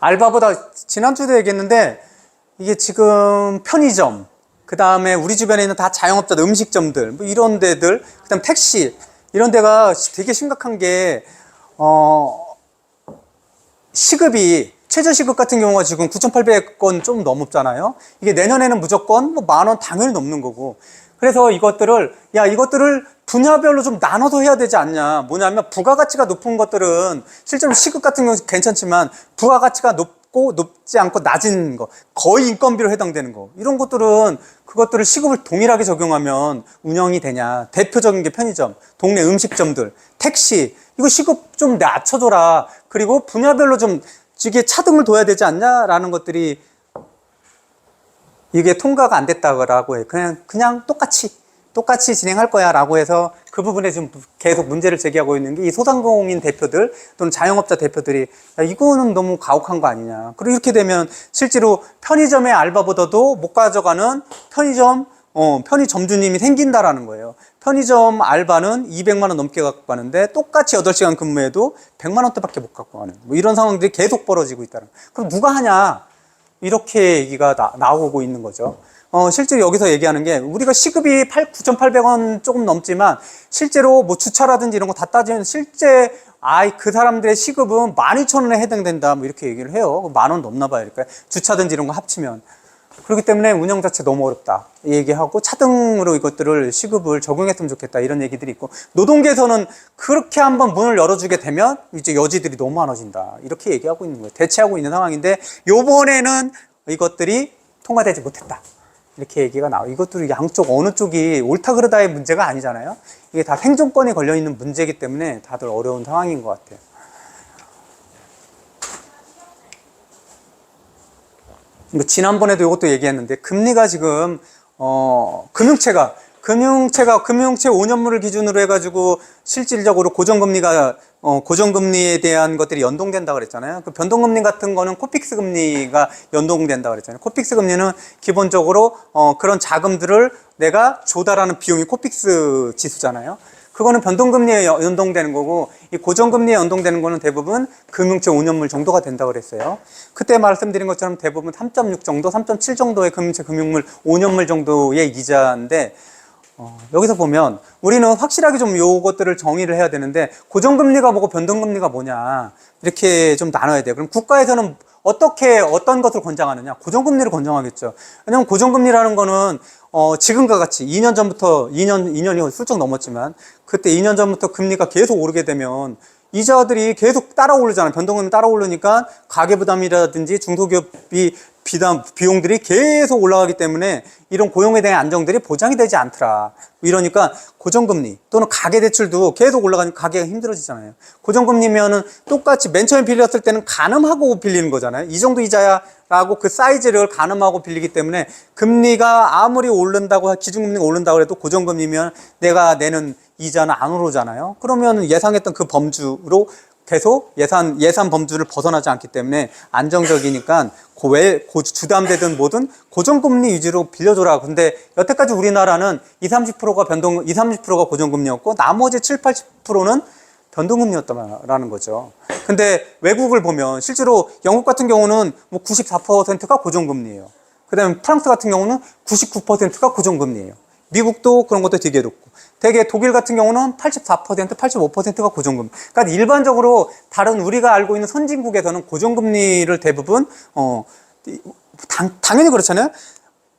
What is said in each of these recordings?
알바보다 지난주에도 얘기했는데 이게 지금 편의점, 그 다음에 우리 주변에 있는 다 자영업자들, 음식점들, 뭐 이런 데들, 그 다음 택시, 이런 데가 되게 심각한 게, 시급이, 최저시급 같은 경우가 지금 9,800원 좀 넘었잖아요. 이게 내년에는 무조건 뭐 10,000원 당연히 넘는 거고. 그래서 이것들을 분야별로 좀 나눠서 해야 되지 않냐. 뭐냐면 부가가치가 높은 것들은 실제로 시급 같은 경우 괜찮지만 부가가치가 높지 않고 낮은 거, 거의 인건비로 해당되는 거, 이런 것들은 그것들을 시급을 동일하게 적용하면 운영이 되냐. 대표적인 게 편의점, 동네 음식점들, 택시, 이거 시급 좀 낮춰줘라. 그리고 분야별로 좀 이게 차등을 둬야 되지 않냐라는 것들이 이게 통과가 안 됐다고 해요. 그냥 똑같이 진행할 거야 라고 해서 그 부분에 지금 계속 문제를 제기하고 있는 게 이 소상공인 대표들 또는 자영업자 대표들이 이거는 너무 가혹한 거 아니냐. 그리고 이렇게 되면 실제로 편의점의 알바보다도 못 가져가는 편의점주님이 생긴다라는 거예요. 편의점 알바는 200만 원 넘게 갖고 가는데 똑같이 8시간 근무해도 100만 원대밖에 못 갖고 가는 뭐 이런 상황들이 계속 벌어지고 있다는 거예요. 그럼 누가 하냐? 이렇게 얘기가 나오고 있는 거죠. 실제로 여기서 얘기하는 게 우리가 시급이 9,800원 조금 넘지만 실제로 뭐 주차라든지 이런 거 다 따지면 실제 그 사람들의 시급은 12,000원에 해당된다 뭐 이렇게 얘기를 해요. 10,000원 넘나 봐요. 그러니까 주차든지 이런 거 합치면. 그렇기 때문에 운영 자체 너무 어렵다 얘기하고 차등으로 이것들을 시급을 적용했으면 좋겠다 이런 얘기들이 있고, 노동계에서는 그렇게 한번 문을 열어주게 되면 이제 여지들이 너무 많아진다 이렇게 얘기하고 있는 거예요. 대체하고 있는 상황인데 요번에는 이것들이 통과되지 못했다 이렇게 얘기가 나와요. 이것들이 양쪽 어느 쪽이 옳다 그르다의 문제가 아니잖아요. 이게 다 생존권이 걸려있는 문제이기 때문에 다들 어려운 상황인 것 같아요. 지난번에도 이것도 얘기했는데 금리가 지금 금융채 5년물을 기준으로 해가지고 실질적으로 고정금리에 대한 것들이 연동된다 그랬잖아요. 그 변동금리 같은 거는 코픽스 금리가 연동된다 그랬잖아요. 코픽스 금리는 기본적으로 그런 자금들을 내가 조달하는 비용이 코픽스 지수잖아요. 그거는 변동금리에 연동되는 거고, 이 고정금리에 연동되는 거는 대부분 금융채 5년물 정도가 된다고 그랬어요. 그때 말씀드린 것처럼 대부분 3.6 정도, 3.7 정도의 금융채 금융물 5년물 정도의 이자인데, 여기서 보면 우리는 확실하게 좀 요것들을 정의를 해야 되는데, 고정금리가 뭐고 변동금리가 뭐냐 이렇게 좀 나눠야 돼요. 그럼 국가에서는 어떤 것을 권장하느냐? 고정금리를 권장하겠죠. 왜냐면 고정금리라는 거는 지금과 같이 2년 전부터 2년이 훌쩍 넘었지만 그때 2년 전부터 금리가 계속 오르게 되면 이자들이 계속 따라 오르잖아요. 변동금리 따라 오르니까 가계부담이라든지 중소기업이 비용들이 계속 올라가기 때문에 이런 고용에 대한 안정들이 보장이 되지 않더라. 이러니까 고정금리 또는 가계대출도 계속 올라가니까 가계가 힘들어지잖아요. 고정금리면은 똑같이 맨 처음에 빌렸을 때는 가늠하고 빌리는 거잖아요. 이 정도 이자야 라고 그 사이즈를 가늠하고 빌리기 때문에 금리가 아무리 오른다고, 기준금리가 오른다고 해도 고정금리면 내가 내는 이자는 안 오르잖아요. 그러면 예상했던 그 범주로 계속 예산 범주를 벗어나지 않기 때문에 안정적이니까 주담대든 뭐든 고정금리 위주로 빌려줘라. 근데 여태까지 우리나라는 30%가 고정금리였고 나머지 7, 80%는 변동금리였다라는 거죠. 근데 외국을 보면 실제로 영국 같은 경우는 뭐 94%가 고정금리예요. 그 다음에 프랑스 같은 경우는 99%가 고정금리예요. 미국도 그런 것도 되게 높고, 되게 독일 같은 경우는 84%, 85%가 고정금리. 그러니까 일반적으로 다른 우리가 알고 있는 선진국에서는 고정금리를 대부분 당연히 그렇잖아요.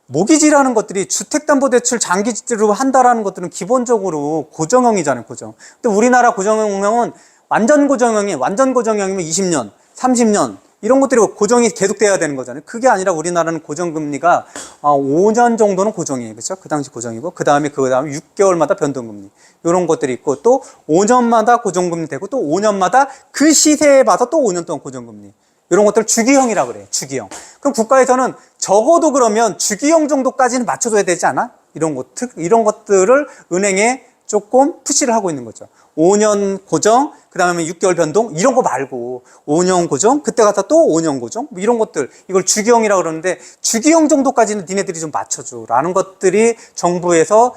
모기지라는 것들이 주택담보대출 장기지로 한다라는 것들은 기본적으로 고정형이잖아요. 고정. 근데 우리나라 고정형은 완전 고정형이면 20년, 30년 이런 것들이 고정이 계속돼야 되는 거잖아요. 그게 아니라 우리나라는 고정금리가 5년 정도는 고정이에요. 그렇죠? 그 당시 고정이고, 그 다음에 6개월마다 변동금리 이런 것들이 있고, 또 5년마다 고정금리 되고, 또 5년마다 그 시세에 봐서 또 5년 동안 고정금리, 이런 것들을 주기형이라고 그래요. 주기형. 그럼 국가에서는 적어도 그러면 주기형 정도까지는 맞춰줘야 되지 않아? 이런 것들을 은행에 조금 푸시를 하고 있는 거죠. 5년 고정, 그 다음에 6개월 변동, 이런 거 말고 5년 고정, 그때 가서 또 5년 고정, 뭐 이런 것들, 이걸 주기형이라고 그러는데, 주기형 정도까지는 니네들이 좀 맞춰줘라는 것들이 정부에서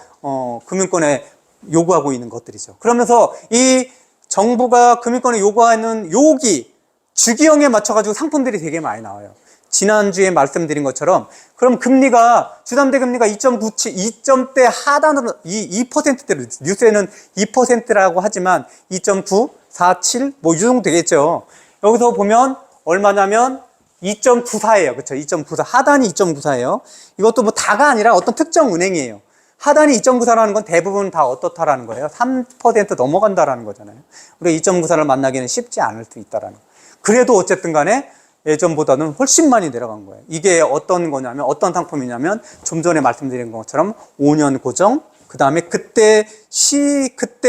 금융권에 요구하고 있는 것들이죠. 그러면서 이 정부가 금융권에 요구하는 요기, 주기형에 맞춰가지고 상품들이 되게 많이 나와요. 지난주에 말씀드린 것처럼 그럼 금리가 주담대 금리가 2.97, 2점대 하단으로 2%대로 뉴스에는 2%라고 하지만 2.9, 4, 7 뭐 이 정도 되겠죠. 여기서 보면 얼마냐면 2.94예요. 그렇죠? 2.94 하단이 2.94예요. 이것도 뭐 다가 아니라 어떤 특정 은행이에요. 하단이 2.94라는 건 대부분 다 어떻다라는 거예요. 3% 넘어간다라는 거잖아요. 우리가 2.94를 만나기는 쉽지 않을 수 있다라는 거예요. 그래도 어쨌든 간에 예전보다는 훨씬 많이 내려간 거예요. 이게 어떤 거냐면, 어떤 상품이냐면, 좀 전에 말씀드린 것처럼 5년 고정, 그 다음에 그때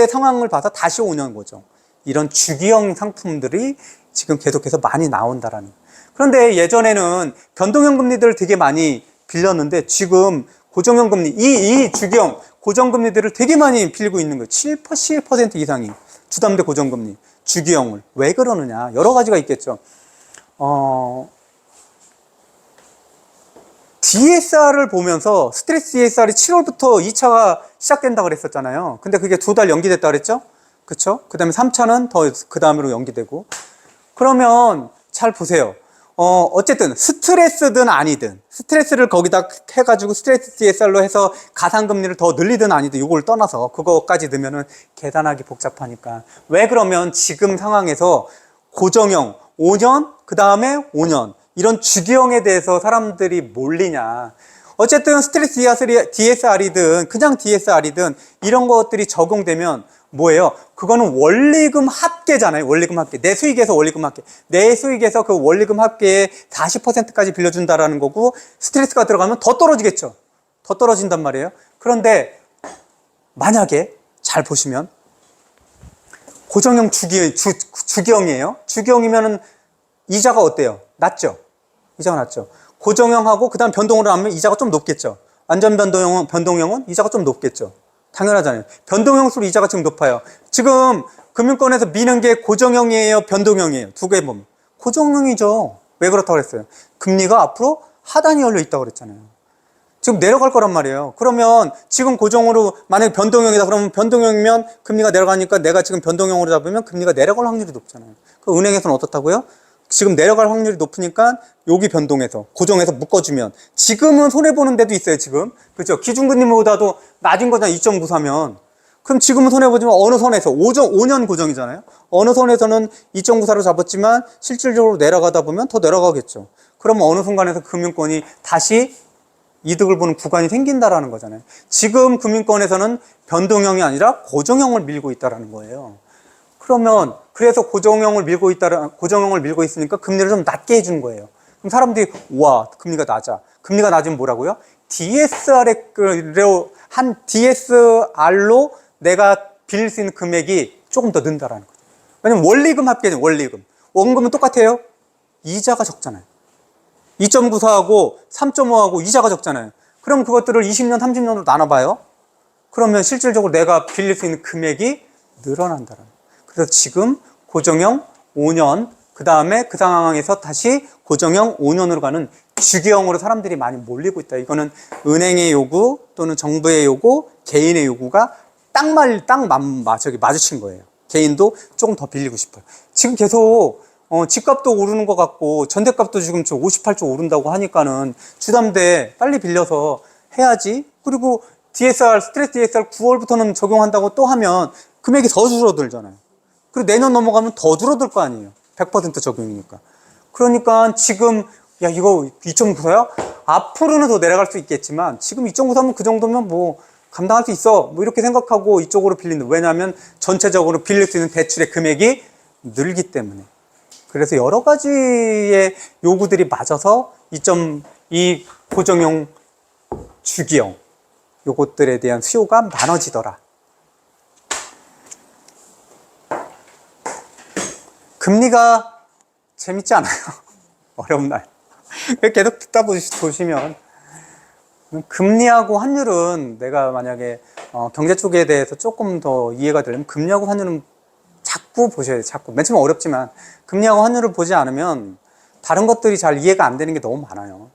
상황을 봐서 다시 5년 고정. 이런 주기형 상품들이 지금 계속해서 많이 나온다라는 거예요. 그런데 예전에는 변동형 금리들을 되게 많이 빌렸는데 지금 고정형 금리, 이 주기형 고정금리들을 되게 많이 빌리고 있는 거예요. 7% 이상이 주담대 고정금리, 주기형을. 왜 그러느냐? 여러 가지가 있겠죠. DSR을 보면서 스트레스 DSR이 7월부터 2차가 시작된다고 그랬었잖아요. 근데 그게 2달 연기됐다 그랬죠? 그쵸? 그 다음에 3차는 더 그 다음으로 연기되고. 그러면 잘 보세요. 어쨌든 스트레스든 아니든 스트레스를 거기다 해가지고 스트레스 DSR로 해서 가상금리를 더 늘리든 아니든 이걸 떠나서 그거까지 넣으면은 계산하기 복잡하니까. 왜 그러면 지금 상황에서 고정형 5년, 그 다음에 5년 이런 주기형에 대해서 사람들이 몰리냐. 어쨌든 스트레스 DSR이든 그냥 DSR이든 이런 것들이 적용되면 뭐예요? 그거는 원리금 합계잖아요. 원리금 합계. 내 수익에서 원리금 합계. 내 수익에서 그 원리금 합계에 40%까지 빌려준다라는 거고 스트레스가 들어가면 더 떨어지겠죠. 더 떨어진단 말이에요. 그런데 만약에 잘 보시면 고정형 주기형이에요. 주기형이면은 이자가 어때요? 낮죠? 이자가 낮죠. 고정형하고 그 다음 변동으로 하면 이자가 좀 높겠죠. 완전 변동형은 이자가 좀 높겠죠. 당연하잖아요. 변동형수로 이자가 지금 높아요. 지금 금융권에서 미는 게 고정형이에요, 변동형이에요. 두 개 보면 고정형이죠. 왜 그렇다고 그랬어요? 금리가 앞으로 하단이 열려 있다고 그랬잖아요. 지금 내려갈 거란 말이에요. 그러면 지금 고정으로 만약에 변동형이다 그러면 변동형이면 금리가 내려가니까 내가 지금 변동형으로 잡으면 금리가 내려갈 확률이 높잖아요. 그 은행에서는 어떻다고요? 지금 내려갈 확률이 높으니까 여기 변동해서 고정해서 묶어주면 지금은 손해보는 데도 있어요. 지금 그렇죠? 기준금리보다도 낮은 거잖아요. 2.94면 그럼 지금은 손해보지만 어느 선에서 5년 고정이잖아요. 어느 선에서는 2.94로 잡았지만 실질적으로 내려가다 보면 더 내려가겠죠. 그러면 어느 순간에서 금융권이 다시 이득을 보는 구간이 생긴다라는 거잖아요. 지금 금융권에서는 변동형이 아니라 고정형을 밀고 있다라는 거예요. 그러면 그래서 고정형을 밀고 있으니까 금리를 좀 낮게 해주는 거예요. 그럼 사람들이 와 금리가 낮아. 금리가 낮으면 뭐라고요? DSR로 내가 빌릴 수 있는 금액이 조금 더 는다라는 거죠. 왜냐면 원리금 합계는 원리금. 원금은 똑같아요. 이자가 적잖아요. 2.94하고 3.5하고 이자가 적잖아요. 그럼 그것들을 20년, 30년으로 나눠봐요. 그러면 실질적으로 내가 빌릴 수 있는 금액이 늘어난다라는 거예요. 그래서 지금 고정형 5년, 그 다음에 그 상황에서 다시 고정형 5년으로 가는 주기형으로 사람들이 많이 몰리고 있다. 이거는 은행의 요구 또는 정부의 요구, 개인의 요구가 마주친 거예요. 개인도 조금 더 빌리고 싶어요. 지금 계속 집값도 오르는 것 같고 전셋값도 지금 58조 오른다고 하니까는 주담대 빨리 빌려서 해야지. 그리고 스트레스 DSR 9월부터는 적용한다고 또 하면 금액이 더 줄어들잖아요. 그리고 내년 넘어가면 더 줄어들 거 아니에요. 100% 적용이니까. 그러니까 지금 이거 2.94야? 앞으로는 더 내려갈 수 있겠지만 지금 2.94면 그 정도면 뭐 감당할 수 있어. 뭐 이렇게 생각하고 이쪽으로 빌린다. 왜냐하면 전체적으로 빌릴 수 있는 대출의 금액이 늘기 때문에. 그래서 여러 가지의 요구들이 맞아서 2.2 고정형 주기형 요것들에 대한 수요가 많아지더라. 금리가 재밌지 않아요? 어려운 날. 계속 듣다 보시면 금리하고 환율은 내가 만약에 경제 쪽에 대해서 조금 더 이해가 되려면 금리하고 환율은 자꾸 보셔야 돼요. 자꾸. 맨 처음에 어렵지만 금리하고 환율을 보지 않으면 다른 것들이 잘 이해가 안 되는 게 너무 많아요.